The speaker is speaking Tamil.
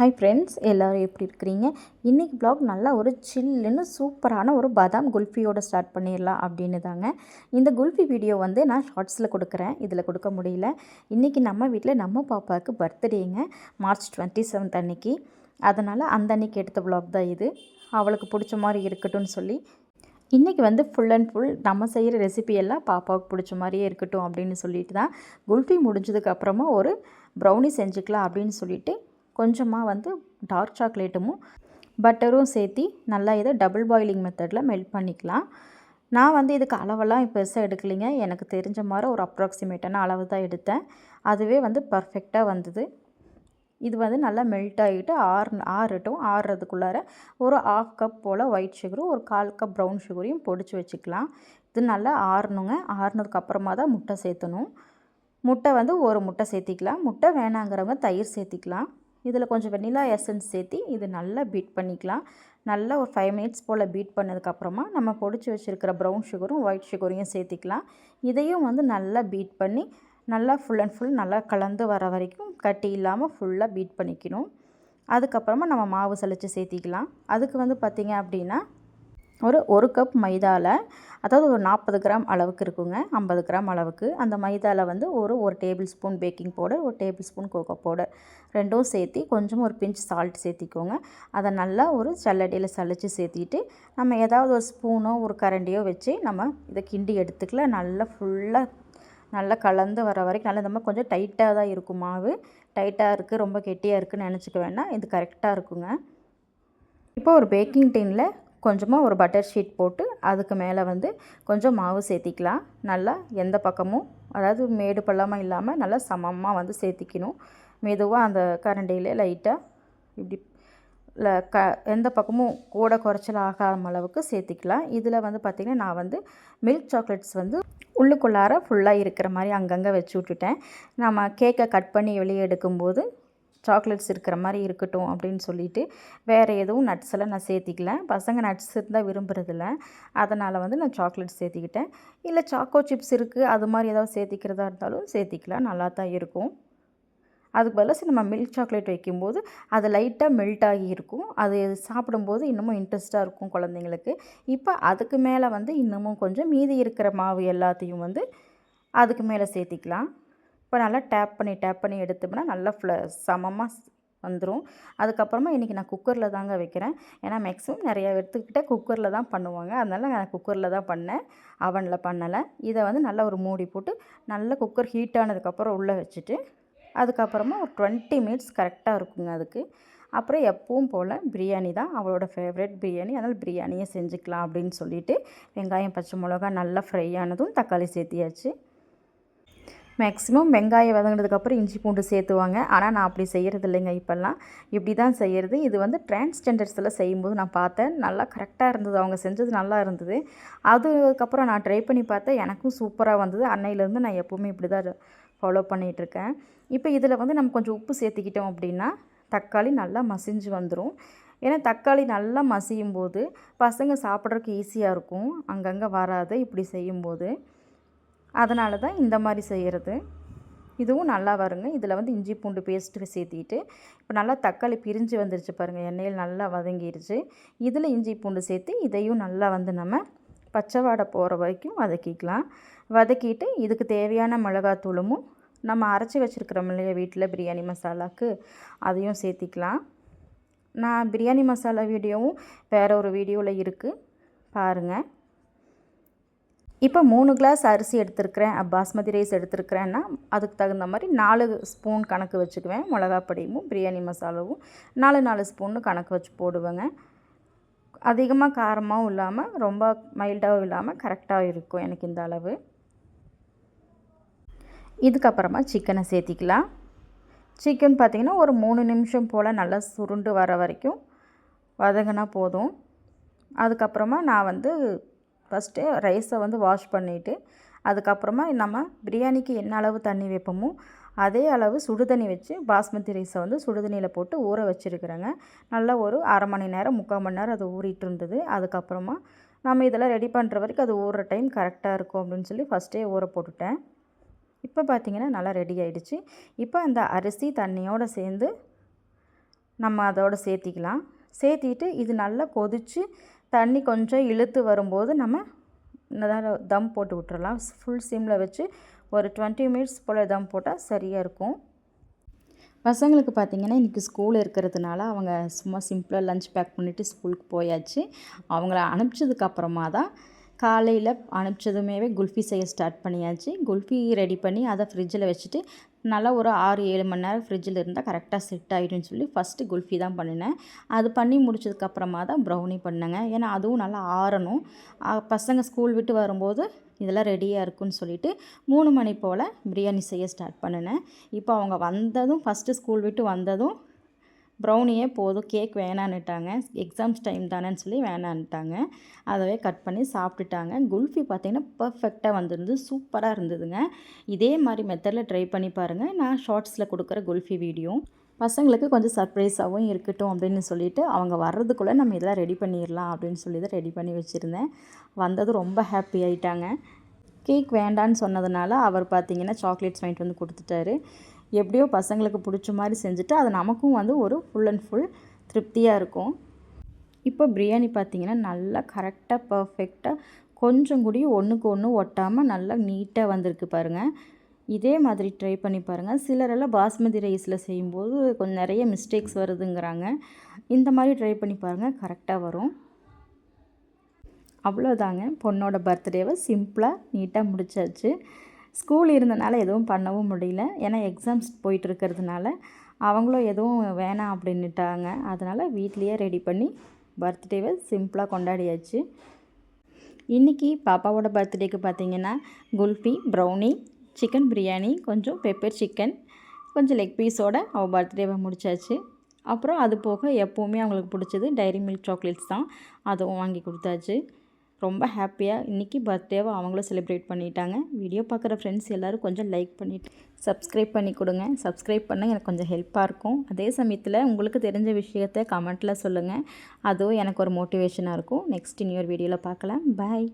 ஹாய் ஃப்ரெண்ட்ஸ், எல்லோரும் எப்படி இருக்கிறீங்க? இன்றைக்கி ப்ளாக் நல்லா ஒரு சில்லுன்னு சூப்பரான ஒரு பாதாம் குல்ஃபியோடு ஸ்டார்ட் பண்ணிடலாம் அப்படின்னு தாங்க. இந்த குல்ஃபி வீடியோ வந்து நான் ஷார்ட்ஸில் கொடுக்குறேன், இதில் கொடுக்க முடியல. இன்றைக்கி நம்ம வீட்டில் நம்ம பாப்பாவுக்கு பர்த்டேங்க, மார்ச் 27 அன்னைக்கு. அதனால் அந்த அன்னைக்கு எடுத்த ப்ளாக் தான் இது. அவளுக்கு பிடிச்ச மாதிரி இருக்கட்டும்னு சொல்லி இன்றைக்கி வந்து ஃபுல் அண்ட் ஃபுல் நம்ம செய்கிற ரெசிபி எல்லாம் பாப்பாவுக்கு பிடிச்ச மாதிரியே இருக்கட்டும் அப்படின்னு சொல்லிட்டு தான் குல்ஃபி முடிஞ்சதுக்கப்புறமா ஒரு ப்ரௌனி செஞ்சுக்கலாம் அப்படின்னு சொல்லிட்டு கொஞ்சமாக வந்து டார்க் சாக்லேட்டும் பட்டரும் சேர்த்தி நல்லா இதை டபுள் பாயிலிங் மெத்தடில் மெல்ட் பண்ணிக்கலாம். நான் வந்து இதுக்கு அளவெல்லாம் பெருசாக எடுக்கலைங்க, எனக்கு தெரிஞ்ச மாதிரி ஒரு அப்ராக்சிமேட்டான அளவு தான் எடுத்தேன். அதுவே வந்து பர்ஃபெக்டாக வந்தது. இது வந்து நல்லா மெல்ட் ஆகிட்டு ஆறட்டும். ஆறுறதுக்குள்ளார ஒரு 1/2 கப் போல் ஒயிட் சுகரும் ஒரு 1/4 கப் ப்ரௌன் சுகரையும் பொடிச்சு வச்சுக்கலாம். இது நல்லா ஆறணுங்க. ஆறுனதுக்கப்புறமா தான் முட்டை சேர்த்தணும். முட்டை வந்து ஒரு முட்டை சேர்த்திக்கலாம். முட்டை வேணாங்கிறவங்க தயிர் சேர்த்திக்கலாம். இதில் கொஞ்சம் வெனிலா எசன்ஸ் சேர்த்தி இது நல்லா பீட் பண்ணிக்கலாம். நல்லா ஒரு 5 மினிட்ஸ் போல் பீட் பண்ணதுக்கப்புறமா நம்ம பொடிச்சு வச்சுருக்கிற ப்ரௌன் சுகரும் ஒயிட் சுகரையும் சேர்த்திக்கலாம். இதையும் வந்து நல்லா பீட் பண்ணி நல்லா ஃபுல் அண்ட் ஃபுல் நல்லா கலந்து வர வரைக்கும் கட்டி இல்லாமல் ஃபுல்லாக பீட் பண்ணிக்கணும். அதுக்கப்புறமா நம்ம மாவு சலிச்சு சேர்த்திக்கலாம். அதுக்கு வந்து பார்த்திங்க அப்படின்னா ஒரு கப் மைதாவில், அதாவது ஒரு 40 கிராம் அளவுக்கு இருக்குங்க, 50 கிராம் அளவுக்கு. அந்த மைதாவில் வந்து ஒரு டேபிள் ஸ்பூன் பேக்கிங் பவுடர், ஒரு டேபிள் ஸ்பூன் கோகோ பவுடர் ரெண்டும் சேர்த்தி கொஞ்சம் ஒரு பிஞ்ச் சால்ட் சேர்த்திக்கோங்க. அதை நல்லா ஒரு சல்லடையில் சலிச்சு சேர்த்திட்டு நம்ம ஏதாவது ஒரு ஸ்பூனோ ஒரு கரண்டியோ வச்சு நம்ம இதை கிண்டி எடுத்துக்கலாம். நல்லா ஃபுல்லாக நல்லா கலந்து வர வரைக்கும் நல்லா இந்த மாதிரி கொஞ்சம் டைட்டாக தான் இருக்கும் மாவு. டைட்டாக இருக்குது, ரொம்ப கெட்டியாக இருக்குதுன்னு நினச்சிக்க வேண்டாம், இது கரெக்டாக இருக்குங்க. இப்போ ஒரு பேக்கிங் டின்னில் கொஞ்சமாக ஒரு பட்டர் ஷீட் போட்டு அதுக்கு மேலே வந்து கொஞ்சம் மாவு சேர்த்திக்கலாம். நல்லா எந்த பக்கமும், அதாவது மேடு பள்ளமாக இல்லாமல் நல்லா சமமாக வந்து சேர்த்திக்கணும். மெதுவாக அந்த கரண்டியில் லைட்டாக இப்படி எந்த பக்கமும் கூட குறைச்சல் ஆகாத அளவுக்கு சேர்த்திக்கலாம். இதில் வந்து பார்த்திங்கன்னா நான் வந்து மில்க் சாக்லேட்ஸ் வந்து உள்ளுக்குள்ளார ஃபுல்லாக இருக்கிற மாதிரி அங்கங்கே வச்சு விட்டுட்டேன். நம்ம கேக்கை கட் பண்ணி வெளியே எடுக்கும்போது சாக்லேட்ஸ் இருக்கிற மாதிரி இருக்கட்டும் அப்படின்னு சொல்லிவிட்டு வேறு எதுவும் நட்ஸ் எல்லாம் நான் சேர்த்திக்கல. பசங்க நட்ஸ் இருந்தால் விரும்புகிறதில்ல, அதனால் வந்து நான் சாக்லேட்ஸ் சேர்த்திக்கிட்டேன். இல்லை சாக்கோ சிப்ஸ் இருக்குது, அது மாதிரி ஏதாவது சேர்த்திக்கிறதா இருந்தாலும் சேர்த்திக்கலாம், நல்லா தான் இருக்கும். அதுக்கு பதிலாக நம்ம மில்க் சாக்லேட் வைக்கும்போது அது லைட்டாக மெல்ட் ஆகி இருக்கும். அது சாப்பிடும்போது இன்னமும் இன்ட்ரெஸ்ட்டாக இருக்கும் குழந்தைங்களுக்கு. இப்போ அதுக்கு மேலே வந்து இன்னமும் கொஞ்சம் மீதி இருக்கிற மாவு எல்லாத்தையும் வந்து அதுக்கு மேலே சேர்த்திக்கலாம். இப்போ நல்லா டேப் பண்ணி எடுத்தோம்னா நல்லா சமமாக வந்துடும். அதுக்கப்புறமா இன்றைக்கி நான் குக்கரில் தாங்க வைக்கிறேன். ஏன்னா மேக்ஸிமம் நிறையா எடுத்துக்கிட்ட குக்கரில் தான் பண்ணுவாங்க, அதனால் நான் குக்கரில் தான் பண்ணேன், அவனில் பண்ணலை. இதை வந்து நல்லா ஒரு மூடி போட்டு நல்லா குக்கர் ஹீட் ஆனதுக்கப்புறம் உள்ளே வச்சுட்டு அதுக்கப்புறமா ஒரு 20 மினிட்ஸ் கரெக்டாக இருக்குங்க அதுக்கு. அப்புறம் எப்பவும் போல் பிரியாணி தான் அவளோட ஃபேவரட் பிரியாணி, அதனால் பிரியாணியை செஞ்சுக்கலாம் அப்படின்னு சொல்லிவிட்டு வெங்காயம் பச்சை மிளகா நல்லா ஃப்ரை ஆனதும் தக்காளி சேர்த்தியாச்சு. மேக்ஸிமம் வெங்காயம் வதங்கினதுக்கப்புறம் இஞ்சி பூண்டு சேர்த்துவாங்க, ஆனால் நான் அப்படி செய்கிறது இல்லைங்க. இப்போல்லாம் இப்படி தான் செய்கிறது. இது வந்து டிரான்ஸ்ஜெண்டர்ஸில் செய்யும்போது நான் பார்த்தேன், நல்லா கரெக்டாக இருந்தது, அவங்க செஞ்சது நல்லா இருந்தது. அதுக்கப்புறம் நான் ட்ரை பண்ணி பார்த்தேன், எனக்கும் சூப்பராக வந்தது. அன்னையிலேருந்து நான் எப்போவுமே இப்படி தான் ஃபாலோ பண்ணிகிட்ருக்கேன். இப்போ இதில் வந்து நம்ம கொஞ்சம் உப்பு சேர்த்திக்கிட்டோம் அப்படின்னா தக்காளி நல்லா மசிஞ்சு வந்துடும். ஏன்னா தக்காளி நல்லா மசியும் போது பசங்க சாப்பிட்றதுக்கு ஈஸியாக இருக்கும், அங்கங்கே வராது இப்படி செய்யும்போது. அதனால தான் இந்த மாதிரி செய்கிறது. இதுவும் நல்லா வருங்க. இதில் வந்து இஞ்சி பூண்டு பேஸ்ட்டு சேர்த்திட்டு இப்போ நல்லா தக்காளி பிரிஞ்சு வந்துருச்சு பாருங்கள், எண்ணெயில் நல்லா வதங்கிடுச்சு. இதில் இஞ்சி பூண்டு சேர்த்து இதையும் நல்லா வந்து நம்ம பச்சை வாடை போகிற வரைக்கும் வதக்கிக்கலாம். வதக்கிட்டு இதுக்கு தேவையான மிளகாத்தூளும் நம்ம அரைச்சி வச்சுருக்கிறோம் இல்லையா வீட்டில் பிரியாணி மசாலாவுக்கு, அதையும் சேர்த்திக்கலாம். நான் பிரியாணி மசாலா வீடியோவும் வேறு ஒரு வீடியோவில் இருக்குது, பாருங்கள். இப்போ 3 கிளாஸ் அரிசி எடுத்துருக்கிறேன், பாஸ்மதி ரைஸ் எடுத்துருக்கிறேன்னா அதுக்கு தகுந்த மாதிரி 4 ஸ்பூன் கணக்கு வச்சுக்குவேன். மிளகாப்பொடியும் பிரியாணி மசாலாவும் 4 ஸ்பூன்னு கணக்கு வச்சு போடுவேங்க. அதிகமாக காரமாகவும் இல்லாமல் ரொம்ப மைல்டாகவும் இல்லாமல் கரெக்டாக இருக்கும் எனக்கு இந்த அளவு. இதுக்கப்புறமா சிக்கனை சேர்த்திக்கலாம். சிக்கன் பார்த்திங்கன்னா ஒரு 3 நிமிஷம் போல் நல்லா சுருண்டு வர வரைக்கும் வதங்கினா போதும். அதுக்கப்புறமா நான் வந்து ஃபஸ்ட்டு ரைஸை வந்து வாஷ் பண்ணிவிட்டு அதுக்கப்புறமா நம்ம பிரியாணிக்கு என்ன அளவு தண்ணி வைப்போமோ அதே அளவு சுடு தண்ணி வச்சு பாஸ்மதி ரைஸை வந்து சுடு தண்ணியில் போட்டு ஊற வச்சுருக்கிறேங்க. நல்லா ஒரு 1/2 மணி நேரம் 3/4 மணி நேரம் அது ஊறிட்டு இருந்தது. அதுக்கப்புறமா நம்ம இதெல்லாம் ரெடி பண்ணுற வரைக்கும் அது ஊறுற டைம் கரெக்டாக இருக்கும் அப்படின்னு சொல்லி ஃபஸ்ட்டே ஊற போட்டுட்டேன். இப்போ பார்த்திங்கன்னா நல்லா ரெடி ஆகிடுச்சு. இப்போ அந்த அரிசி தண்ணியோடு சேர்ந்து நம்ம அதோடு சேர்த்திக்கலாம். சேர்த்திட்டு இது நல்லா கொதித்து தண்ணி கொஞ்சம் இழுத்து வரும்போது நம்ம தம் போட்டு விட்டுறலாம். ஃபுல் சிம்மில் வச்சு ஒரு 20 மினிட்ஸ் போல் தம் போட்டால் சரியாக இருக்கும். பசங்களுக்கு பார்த்திங்கன்னா இன்றைக்கி ஸ்கூல் இருக்கிறதுனால அவங்க சும்மா சிம்பிளாக லஞ்ச் பேக் பண்ணிவிட்டு ஸ்கூலுக்கு போயாச்சு. அவங்கள அனுப்பிச்சதுக்கப்புறமா தான் காலையில் அனுப்பிச்சதுமே குல்ஃபி செய்ய ஸ்டார்ட் பண்ணியாச்சு. குல்ஃபி ரெடி பண்ணி அதை ஃப்ரிட்ஜில் வச்சுட்டு நல்லா ஒரு 6-7 மணி நேரம் ஃப்ரிட்ஜில் இருந்தால் கரெக்டாக செட் ஆகிடும்னு சொல்லி ஃபஸ்ட்டு குல்ஃபி தான் பண்ணினேன். அது பண்ணி முடிச்சதுக்கப்புறமா தான் ப்ரௌனி பண்ணேங்க. ஏன்னா அதுவும் நல்லா ஆறணும். பசங்க ஸ்கூல் விட்டு வரும்போது இதெல்லாம் ரெடியாக இருக்குன்னு சொல்லிவிட்டு 3 மணி போல் பிரியாணி செய்ய ஸ்டார்ட் பண்ணினேன். இப்போ அவங்க வந்ததும் ஃபஸ்ட்டு ஸ்கூல் விட்டு வந்ததும் ப்ரௌனியே போதும், கேக் வேணான்னுட்டாங்க. எக்ஸாம்ஸ் டைம் தானேன்னு சொல்லி வேணான்ட்டாங்க. அதவே கட் பண்ணி சாப்பிட்டுட்டாங்க. குல்ஃபி பார்த்திங்கன்னா பர்ஃபெக்டாக வந்திருந்து சூப்பராக இருந்ததுங்க. இதே மாதிரி மெத்தடில் ட்ரை பண்ணி பாருங்கள். நான் ஷார்ட்ஸில் கொடுக்குற குல்ஃபி வீடியோ பசங்களுக்கு கொஞ்சம் சர்ப்ரைஸாகவும் இருக்கட்டும் அப்படின்னு சொல்லிவிட்டு அவங்க வர்றதுக்குள்ளே நம்ம இதெல்லாம் ரெடி பண்ணிடலாம் அப்படின்னு சொல்லி தான் ரெடி பண்ணி வச்சுருந்தேன். வந்ததும் ரொம்ப ஹாப்பி ஆகிட்டாங்க. கேக் வேண்டான்னு சொன்னதுனால அவர் பார்த்திங்கன்னா சாக்லேட்ஸ் வாங்கிட்டு வந்து கொடுத்துட்டாரு. எப்படியோ பசங்களுக்கு பிடிச்ச மாதிரி செஞ்சுட்டு அது நமக்கும் வந்து ஒரு ஃபுல் அண்ட் ஃபுல் திருப்தியாக இருக்கும். இப்போ பிரியாணி பார்த்திங்கன்னா நல்லா கரெக்டாக பர்ஃபெக்டாக கொஞ்சம் கூடி ஒன்றுக்கு ஒன்று ஒட்டாமல் நல்லா நீட்டாக வந்திருக்கு பாருங்கள். இதே மாதிரி ட்ரை பண்ணி பாருங்கள். சிலரெல்லாம் பாஸ்மதி ரைஸில் செய்யும்போது கொஞ்சம் நிறைய மிஸ்டேக்ஸ் வருதுங்கிறாங்க. இந்த மாதிரி ட்ரை பண்ணி பாருங்கள், கரெக்டாக வரும். அவ்வளோதாங்க, பொண்ணோட பர்த்டேவை சிம்பிளாக நீட்டாக முடிச்சாச்சு. ஸ்கூல் இருந்தனால எதுவும் பண்ணவும் முடியல. ஏன்னா எக்ஸாம்ஸ் போயிட்டுருக்கிறதுனால அவங்களும் எதுவும் வேணாம் அப்படின்னுட்டாங்க. அதனால் வீட்லேயே ரெடி பண்ணி பர்த்டேவை சிம்பிளாக கொண்டாடியாச்சு. இன்றைக்கி பாப்பாவோட பர்த்டேக்கு பார்த்திங்கன்னா குல்ஃபி, ப்ரௌனி, சிக்கன் பிரியாணி, கொஞ்சம் பெப்பர் சிக்கன், கொஞ்சம் லெக் பீஸோடு அவள் பர்த்டேவை முடிச்சாச்சு. அப்புறம் அது போக எப்போவுமே அவங்களுக்கு பிடிச்சது டைரி மில்க் சாக்லேட்ஸ் தான், அதுவும் வாங்கி கொடுத்தாச்சு. ரொம்ப ஹாப்பியாக இன்றைக்கி பர்த்டேவை அவங்களும் செலிப்ரேட் பண்ணிட்டாங்க. வீடியோ பார்க்குற ஃப்ரெண்ட்ஸ் எல்லோரும் கொஞ்சம் லைக் பண்ணிவிட்டு சப்ஸ்கிரைப் பண்ணி கொடுங்க. சப்ஸ்கிரைப் பண்ண எனக்கு கொஞ்சம் ஹெல்ப்பாக இருக்கும். அதே சமயத்தில் உங்களுக்கு தெரிஞ்ச விஷயத்தை கமெண்ட்டில் சொல்லுங்கள். அதுவும் எனக்கு ஒரு மோட்டிவேஷனாக இருக்கும். நெக்ஸ்ட் இன்னொரு வீடியோவில் பார்க்கலாம். பாய்.